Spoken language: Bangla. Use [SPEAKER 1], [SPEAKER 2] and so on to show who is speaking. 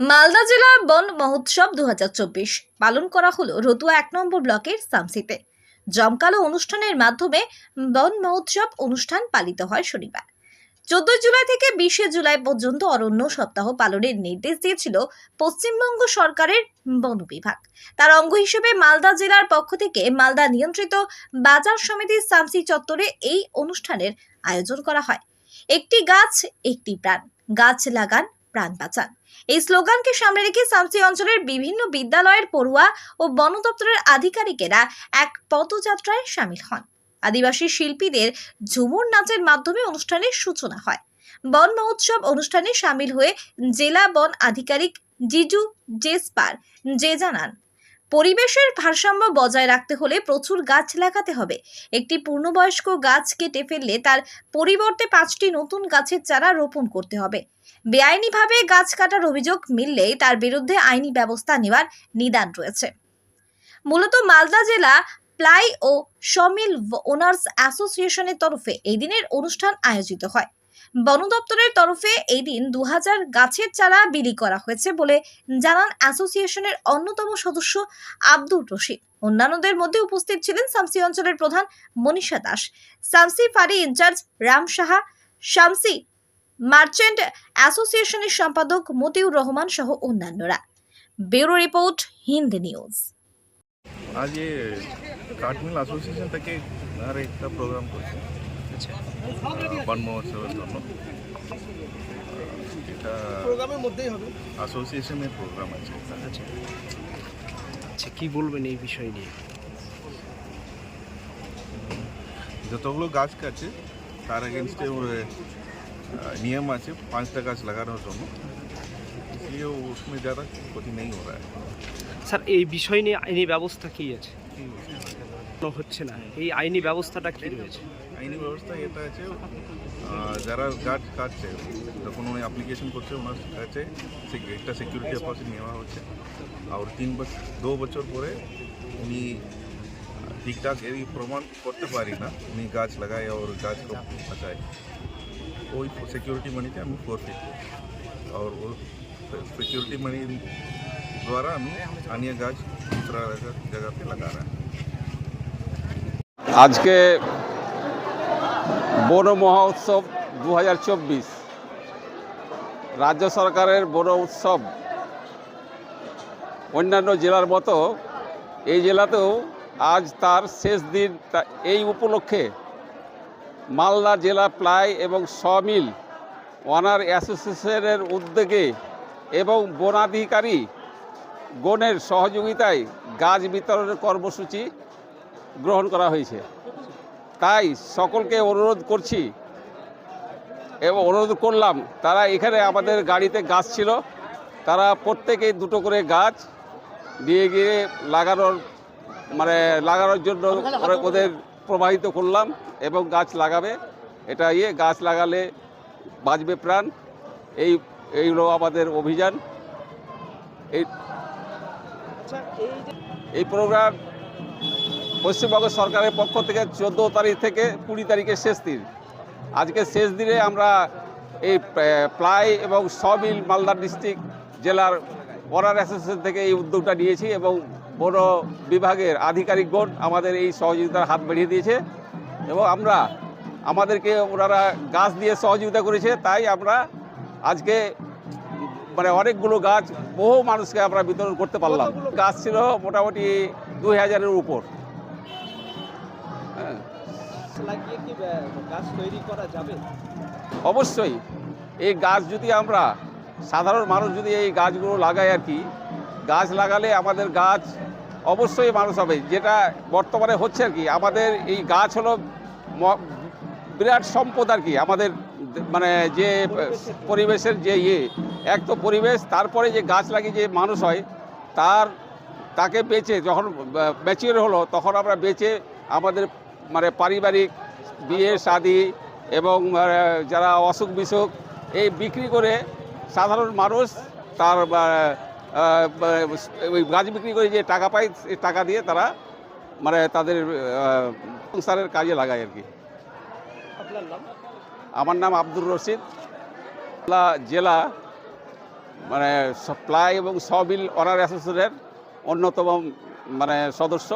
[SPEAKER 1] মালদা জেলা বন মহোৎসব 2024 পালন করা হলো রতুয়া 1 নম্বর ব্লকের সামসিতে। জমকালো অনুষ্ঠানের মাধ্যমে বন মহোৎসব অনুষ্ঠান পালিত হয় শনিবার 14 জুলাই থেকে 20 জুলাই পর্যন্ত অরণ্য সপ্তাহ পালনের নির্দেশ দিয়েছিল পশ্চিমবঙ্গ সরকারের বন বিভাগ। তার অঙ্গ হিসেবে মালদা জেলার পক্ষ থেকে মালদা নিয়ন্ত্রিত বাজার সমিতির সামসি চত্বরে এই অনুষ্ঠানের আয়োজন করা হয়। একটি গাছ একটি প্রাণ, গাছ লাগান প্রাণ বাঁচান, এই স্লোগানকে সামনে রেখে সামসি অঞ্চলের বিভিন্ন বিদ্যালয়ের পড়ুয়া ও বন দপ্তরের আধিকারিকেরা এক পদযাত্রায় সামিল হন। আদিবাসী শিল্পীদের ঝুমুর নাচের মাধ্যমে অনুষ্ঠানের সূচনা হয়। বন মহোৎসব অনুষ্ঠানে সামিল হয়ে জেলা বন আধিকারিক জিজু জেসপার জানান, পরিবেশের ভারসাম্য বজায় রাখতে হলে প্রচুর গাছ লাগাতে হবে। একটি পূর্ণবয়স্ক গাছ কেটে ফেললে তার পরিবর্তে 5টি নতুন গাছের চারা রোপণ করতে হবে। বেআইনিভাবে গাছ কাটার অভিযোগ মিললে তার বিরুদ্ধে আইনি ব্যবস্থা নেওয়ার নিদান রয়েছে। মূলত মালদা জেলা প্লাই ও সমিল ওনার্স অ্যাসোসিয়েশনের তরফে এই দিনের অনুষ্ঠান আয়োজিত হয়। বন দপ্তরের তরফে এই দিন 2000 গাছের চারা বিলি করা হয়েছে বলে জানান অ্যাসোসিয়েশনের অন্যতম সদস্য আব্দুর রশিদ। অন্যান্যদের মধ্যে উপস্থিত ছিলেন সামসি অঞ্চলের প্রধান মনীষা দাস, সামসি ফাঁড়ি ইনচার্জ রাম সাহা, শামসি মার্চেন্ট অ্যাসোসিয়েশনের সম্পাদক মতিউর রহমান সহ অন্যান্যরা। Bureau report, Hind news.
[SPEAKER 2] आज ये কাঠমিল অ্যাসোসিয়েশন থেকে আর একটা প্রোগ্রাম করছে। আচ্ছা, বন মহোৎসবের জন্য এটা
[SPEAKER 3] প্রোগ্রামের মধ্যেই হবে,
[SPEAKER 2] অ্যাসোসিয়েশনের প্রোগ্রাম আছে।
[SPEAKER 3] আচ্ছা আচ্ছা, কি বলবেন এই বিষয় নিয়ে?
[SPEAKER 2] যতগুলো গাছ কাটছে তার এগেনস্টে नियम আছে 5টা গাছ লাগানোর জন্য, इसलिए उसमें ज़्यादा ক্ষতি नहीं हो रहा है।
[SPEAKER 3] স্যার, এই বিষয় নিয়ে আইনি ব্যবস্থা কি আছে? হচ্ছে না, এই আইনি ব্যবস্থাটা কি রয়েছে?
[SPEAKER 2] আইনি ব্যবস্থা এটা আছে, যারা গাছ কাটছে যখন উনি অ্যাপ্লিকেশন করছে ওনার কাছে একটা সিকিউরিটি ডিপোজিট নেওয়া হচ্ছে, আর 2 বছর পরে উনি ঠিকঠাক এই প্রমাণ করতে পারি না উনি গাছ লাগায় আর গাছ বাঁচায়, ওই সিকিউরিটি মানিতে আমি ফোরফিট और वो सिक्योरिटी मनी द्वारा हम अन्य गाछ दूसरा जगह पे लगा रहे हैं।
[SPEAKER 4] আজকে বন মহোৎসব 2024 রাজ্য সরকারের বন উৎসব অন্যান্য জেলার মতো এই জেলাতেও আজ তার শেষ দিন। এই উপলক্ষে মালদা জেলা প্লাই এবং সমিল ওনার অ্যাসোসিয়েশনের উদ্যোগে এবং বনাধিকারী গণের সহযোগিতায় গাছ বিতরণের কর্মসূচি গ্রহণ করা হয়েছে। তাই সকলকে অনুরোধ করছি এবং অনুরোধ করলাম, তারা এখানে আমাদের গাড়িতে গাছ ছিল, তারা প্রত্যেকেই 2টো করে গাছ নিয়ে গিয়ে লাগানোর জন্য ওদের প্রবাহিত করলাম এবং গাছ লাগাবে। এটা গাছ লাগালে বাঁচবে প্রাণ, এইগুলো আমাদের অভিযান। এই প্রোগ্রাম পশ্চিমবঙ্গ সরকারের পক্ষ থেকে 14 তারিখ থেকে 20 তারিখের শেষ দিন। আজকে শেষ দিনে আমরা এই প্লাই এবং সমিল মালদা ডিস্ট্রিক্ট জেলার ওনার অ্যাসোসিয়েশন থেকে এই উদ্যোগটা নিয়েছি এবং বন বিভাগের আধিকারিকগণ আমাদের এই সহযোগিতার হাত বাড়িয়ে দিয়েছে এবং আমাদেরকে ওনারা গাছ দিয়ে সহযোগিতা করেছে। তাই আমরা আজকে অনেকগুলো গাছ বহু মানুষকে আমরা বিতরণ করতে পারলাম। গাছ ছিল মোটামুটি 2000-এর উপর।
[SPEAKER 3] গাছ তৈরি করা যাবে?
[SPEAKER 4] অবশ্যই এই গাছ যদি আমরা সাধারণ মানুষ যদি এই গাছগুলো লাগাই আর কি, গাছ লাগালে আমাদের গাছ অবশ্যই মানুষ হবে। যেটা বর্তমানে হচ্ছে আর কি, আমাদের এই গাছ হলো বিরাট সম্পদ আর কি। আমাদের যে পরিবেশের যে এক তো পরিবেশ, তারপরে যে গাছ লাগিয়ে যে মানুষ হয় তাকে বেচে যখন ম্যাচিওর হলো তখন আমরা বেচে আমাদের পারিবারিক বিয়ে শাদী এবং যারা অসুখ বিসুখ এই বিক্রি করে সাধারণ মানুষ তার ওই গাছ বিক্রি করে যে টাকা পায়, এই টাকা দিয়ে তারা তাদের সংসারের কাজে লাগায় আর কি।
[SPEAKER 3] আপনার নাম?
[SPEAKER 4] আমার নাম আব্দুর রশিদ, জেলা মানে প্লাই এবং সবিল অনার অ্যাসোসিয়েশনের অন্যতম মানে সদস্য।